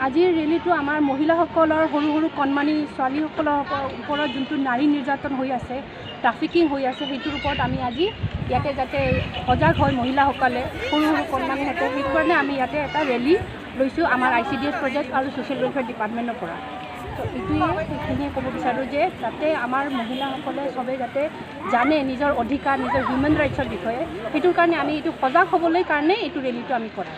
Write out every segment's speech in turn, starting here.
আজিৰ ৰেলীটো আমাৰ মহিলাসকলৰ সৰু সৰু কণমানি ছোৱালীসকলৰ ওপৰত যোনটো নাৰী নিৰ্যাতন হৈ আছে, ট্ৰাফিকিং হৈ আছে, সেইটোৰ ওপৰত আমি আজি ইয়াতে যাতে সজাগ হয় মহিলাসকলে, সৰু সৰু কণমানিহঁতে, সেইটো কাৰণে আমি ইয়াতে এটা ৰেলী লৈছোঁ আমাৰ ICDS প্ৰজেক্ট আৰু ছ'চিয়েল ৱেলফেয়াৰ ডিপাৰ্টমেণ্টৰ পৰা। তো এইখিনিয়ে ক'ব বিচাৰোঁ যে যাতে আমাৰ মহিলাসকলে চবেই যাতে জানে নিজৰ অধিকাৰ, নিজৰ হিউমেন ৰাইটছৰ বিষয়ে, সেইটোৰ কাৰণে আমি এইটো সজাগ হ'বলৈ কাৰণে এইটো ৰেলীটো আমি কৰা।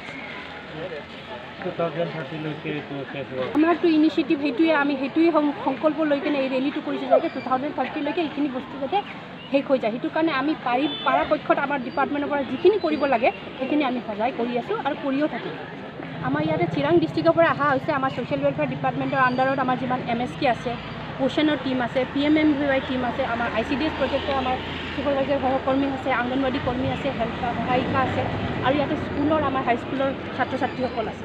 আমাৰটো ইনিচিয়েটিভ সেইটোৱে, আমি সেইটোৱে সংকল্প লৈ কিনে এই ৰেলীটো কৰিছোঁ যাতে 2030লৈকে এইখিনি বস্তু যাতে শেষ হৈ যায়। সেইটো কাৰণে আমি পৰাপক্ষত আমাৰ ডিপাৰ্টমেণ্টৰ পৰা যিখিনি কৰিব লাগে সেইখিনি আমি সজাই কৰি আছোঁ আৰু কৰিও থাকিম। আমাৰ ইয়াতে চিৰাং ডিষ্ট্ৰিক্টৰ পৰা অহা হৈছে আমাৰ ছ'চিয়েল ৱেলফেয়াৰ ডিপাৰ্টমেণ্টৰ আণ্ডাৰত আমাৰ যিমান MSK আছে, পোষণৰ টীম আছে, PMMVY টীম আছে, আমাৰ ICDS প্ৰজেক্টৰ আমাৰ ছুপাৰভাইজাৰ সহকৰ্মী আছে, অংগনবাড়ী কৰ্মী আছে, হেল্থ সহায়িকা আছে, আৰু ইয়াতে স্কুলৰ আমাৰ হাইস্কুলৰ ছাত্ৰ ছাত্ৰীসকল আছে।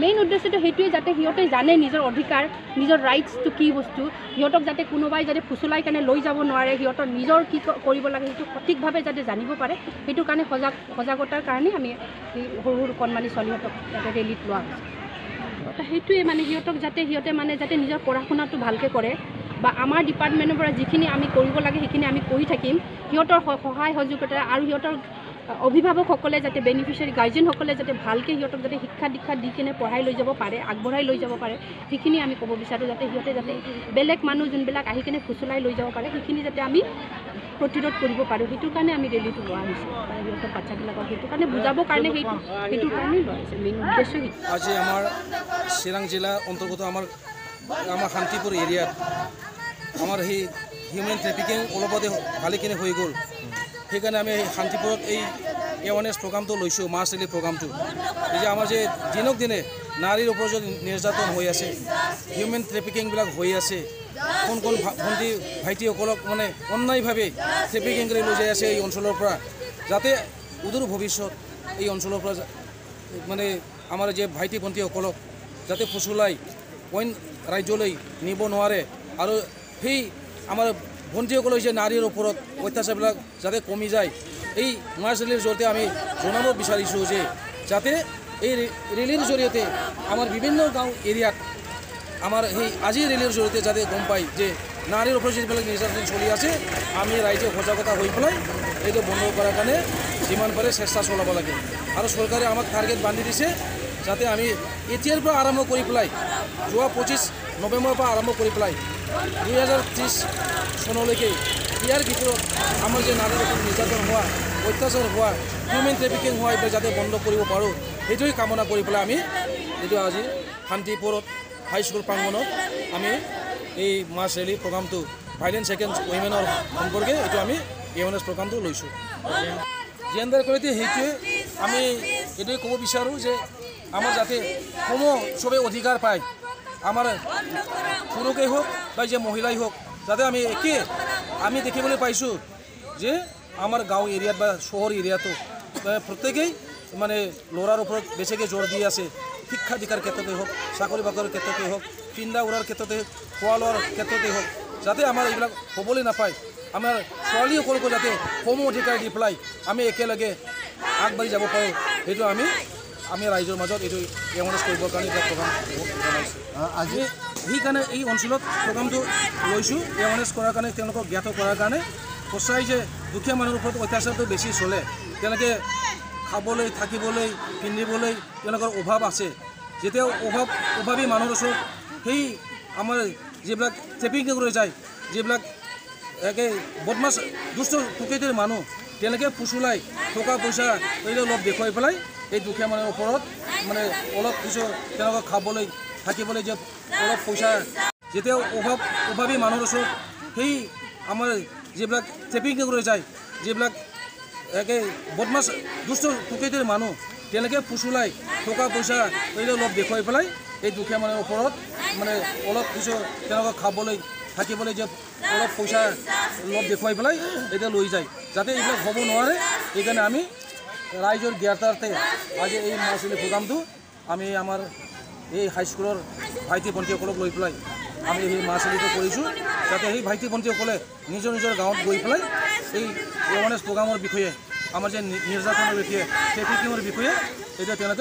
মেইন উদ্দেশ্যটো সেইটোৱে যাতে সিহঁতে জানে নিজৰ অধিকাৰ, নিজৰ ৰাইটছটো কি বস্তু, সিহঁতক যাতে কোনোবাই যাতে ফুচলাই কেনে লৈ যাব নোৱাৰে, সিহঁতৰ নিজৰ কি কৰিব লাগে সেইটো সঠিকভাৱে যাতে জানিব পাৰে, সেইটো কাৰণে সজাগতাৰ কাৰণে আমি সৰু সৰু কণমানি ছোৱালীহঁতক যাতে ৰেলীত লোৱা হৈছে। সেইটোৱে মানে সিহঁতক যাতে নিজৰ পঢ়া শুনাটো ভালকৈ কৰে, বা আমাৰ ডিপাৰ্টমেণ্টৰ পৰা যিখিনি আমি কৰিব লাগে সেইখিনি আমি কৰি থাকিম, সিহঁতৰ সহায় সহযোগিতা আৰু সিহঁতৰ অভিভাৱকসকলে যাতে বেনিফিচিয়াৰী গাৰ্জেনসকলে যাতে ভালকৈ সিহঁতক যাতে শিক্ষা দীক্ষা দি কিনে পঢ়াই লৈ যাব পাৰে, আগবঢ়াই লৈ যাব পাৰে, সেইখিনি আমি ক'ব বিচাৰোঁ। যাতে সিহঁতে যাতে বেলেগ মানুহ যোনবিলাক আহি কিনে ফুচলাই লৈ যাব পাৰে সেইখিনি যাতে আমি প্ৰতিৰোধ কৰিব পাৰোঁ, সেইটোৰ কাৰণে আমি ৰেলীটো লোৱা হৈছে। সিহঁতৰ বাচ্চাবিলাকক সেইটো কাৰণে বুজাবৰ কাৰণে সেইটোৰ কাৰণেই লোৱা হৈছে, মেইন উদ্দেশ্য সেইটো। আজি আমাৰ চিৰাং জিলা অন্তৰ্গত আমাৰ শান্তিপুৰ এৰিয়াত আমাৰ সেই হিউমেন ট্ৰেফিকিং অলপতে ভালেখিনি হৈ গ'ল। সেইকাৰণে আমি শান্তিপুৰত এই এৱাৰনেছ প্ৰগ্ৰামটো লৈছোঁ, মাছ ৰেলী প্ৰগ্ৰামটো। এই যে আমাৰ যে দিনক দিনে নাৰীৰ ওপৰত যে নিৰ্যাতন হৈ আছে, হিউমেন ট্ৰেফিকিংবিলাক হৈ আছে, কোন ভণ্টি ভাইটিসকলক মানে অন্যায়ভাৱে ট্ৰেফিকিং কৰি লৈ যাই আছে এই অঞ্চলৰ পৰা, যাতে উদূৰ ভৱিষ্যত এই অঞ্চলৰ পৰা মানে আমাৰ যে ভাইটি ভণ্টিসকলক যাতে ফুচলাই অইন ৰাজ্যলৈ নিব নোৱাৰে, আৰু সেই আমাৰ ভণ্টিসকলৰ যে নাৰীৰ ওপৰত অত্যাচাৰবিলাক যাতে কমি যায়, এই মাৰ্চ ৰেলীৰ জৰিয়তে আমি জনাব বিচাৰিছোঁ যে যাতে এই ৰেলীৰ জৰিয়তে আমাৰ বিভিন্ন গাঁও এৰিয়াত আমাৰ সেই আজিৰ ৰেলীৰ জৰিয়তে যাতে গম পায় যে নাৰীৰ ওপৰত যিবিলাক নিৰ্যাতন চলি আছে, আমি ৰাইজে সজাগতা হৈ পেলাই এইটো বন্ধ কৰাৰ কাৰণে যিমান পাৰে চেষ্টা চলাব লাগে। আৰু চৰকাৰে আমাক টাৰ্গেট বান্ধি দিছে যাতে আমি এতিয়াৰ পৰা আৰম্ভ কৰি পেলাই যোৱা 25 নৱেম্বৰৰ পৰা আৰম্ভ কৰি পেলাই 2030 চনলৈকে ইয়াৰ ভিতৰত আমাৰ যে নাৰীৰ ওপৰত নিৰ্যাতন হোৱা, অত্যাচাৰ হোৱা, হিউমেন ট্ৰেফিকিং হোৱা এইবিলাক যাতে বন্ধ কৰিব পাৰোঁ, সেইটোৱে কামনা কৰি পেলাই আমি এইটো আজি শান্তিপুৰত হাইস্কুল প্ৰাংগণত আমি এই মাছ ৰেলী প্ৰগ্ৰামটো ভাইলেন্স এগেইনষ্ট উইমেনৰ সম্পৰ্কে এইটো আমি এৱাৰনেছ প্ৰগ্ৰামটো লৈছোঁ। জেণ্ডাৰ ইকুৱেলিটি সেইটোৱে আমি এইটোৱে ক'ব বিচাৰোঁ যে আমাৰ যাতে চবেই অধিকাৰ পায়, আমাৰ পুৰুষেই হওক বা যে মহিলাই হওক, যাতে আমি আমি দেখিবলৈ পাইছোঁ যে আমাৰ গাঁও এৰিয়াত বা চহৰ এৰিয়াতো প্ৰত্যেকেই মানে ল'ৰাৰ ওপৰত বেছিকৈ জোৰ দি আছে, শিক্ষা দীক্ষাৰ ক্ষেত্ৰতে হওক, চাকৰি বাকৰিৰ ক্ষেত্ৰতে হওক, পিন্ধা উৰাৰ ক্ষেত্ৰতে হওক, খোৱা লোৱাৰ ক্ষেত্ৰতে হওক, যাতে আমাৰ এইবিলাক হ'বলৈ নাপায়, আমাৰ ছোৱালীসকলকো যাতে সম অধিকাৰ দি পেলাই আমি একেলগে আগবাঢ়ি যাব পাৰোঁ, সেইটো আমি ৰাইজৰ মাজত এইটো এৱাৰনেছ কৰিবৰ কাৰণে এটা প্ৰগ্ৰাম জনাইছোঁ। আজি সেইকাৰণে এই অঞ্চলত প্ৰগ্ৰামটো লৈছোঁ, এৱাৰনেছ কৰাৰ কাৰণে, তেওঁলোকক জ্ঞাত কৰাৰ কাৰণে। সঁচাই যে দুখীয়া মানুহৰ ওপৰত অত্যাচাৰটো বেছি চলে, তেওঁলোকে খাবলৈ, থাকিবলৈ, পিন্ধিবলৈ তেওঁলোকৰ অভাৱ আছে। যেতিয়া অভাৱী মানুহৰ ওচৰত সেই আমাৰ যিবিলাক ট্ৰেফিকিং কৰি যায়, যিবিলাক একে বদমাছ দুষ্ট প্ৰকৃতিৰ মানুহ, তেওঁলোকে ফুচলাই টকা পইচা অলপ দেখুৱাই পেলাই এই দুখীয়া মানুহৰ ওপৰত মানে অলপ কিছু তেওঁলোকক খাবলৈ থাকিবলৈ যে অলপ পইচা, যেতিয়া অভাৱী মানুহৰ ওচৰত সেই আমাৰ যিবিলাক ট্ৰেফিকিং কৰি যায়, যিবিলাক একে বদমাছ দুষ্ট প্ৰকৃতিৰ মানুহ, তেওঁলোকে ফুচলাই টকা পইচা অলপ দেখুৱাই পেলাই এই দুখীয়া মানুহৰ ওপৰত মানে অলপ কিছু তেওঁলোকক খাবলৈ থাকিবলৈ যে অলপ পইচা অলপ দেখুৱাই পেলাই এতিয়া লৈ যায়, যাতে এইবিলাক হ'ব নোৱাৰে। সেইকাৰণে আমি ৰাইজৰ জ্ঞাতাৰ্থে আজি এই মাছ ৰেলী প্ৰগ্ৰামটো আমি আমাৰ এই হাইস্কুলৰ ভাইটি ভণ্টিসকলক লৈ পেলাই আমি সেই মাছ ৰেলীটো কৰিছোঁ, যাতে সেই ভাইটি ভণ্টিসকলে নিজৰ গাঁৱত গৈ পেলাই এই এৱাৰনেছ প্ৰগ্ৰামৰ বিষয়ে, আমাৰ যে নিৰ্যাতনৰ বিষয়ে, ট্ৰেফিকিঙৰ বিষয়ে এতিয়া তেওঁলোকে